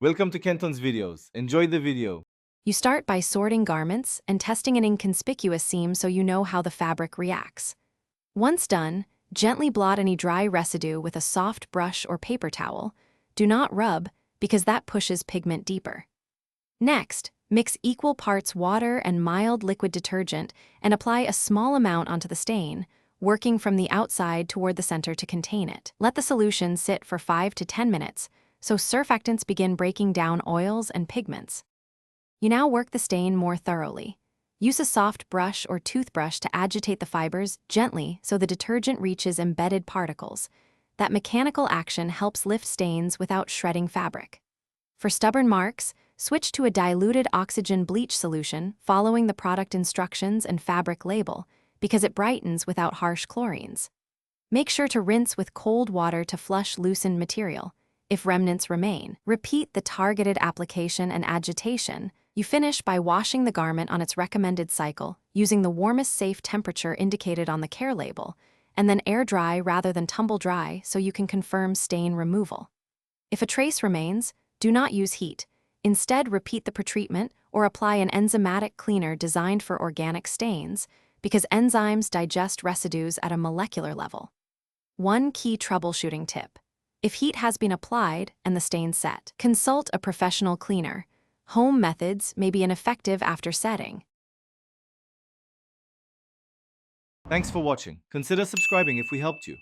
Welcome to Kenton's videos. Enjoy the video. You start by sorting garments and testing an inconspicuous seam so you know how the fabric reacts. Once done, gently blot any dry residue with a soft brush or paper towel. Do not rub, because that pushes pigment deeper. Next, mix equal parts water and mild liquid detergent and apply a small amount onto the stain, working from the outside toward the center to contain it. Let the solution sit for 5 to 10 minutes, so surfactants begin breaking down oils and pigments. You now work the stain more thoroughly. Use a soft brush or toothbrush to agitate the fibers gently so the detergent reaches embedded particles. That mechanical action helps lift stains without shredding fabric. For stubborn marks, switch to a diluted oxygen bleach solution following the product instructions and fabric label because it brightens without harsh chlorines. Make sure to rinse with cold water to flush loosened material. If remnants remain, repeat the targeted application and agitation. You finish by washing the garment on its recommended cycle, using the warmest safe temperature indicated on the care label, and then air dry rather than tumble dry so you can confirm stain removal. If a trace remains, do not use heat. Instead, repeat the pretreatment or apply an enzymatic cleaner designed for organic stains because enzymes digest residues at a molecular level. One key troubleshooting tip. If heat has been applied and the stain set, consult a professional cleaner. Home methods may be ineffective after setting. Thanks for watching. Consider subscribing if we helped you.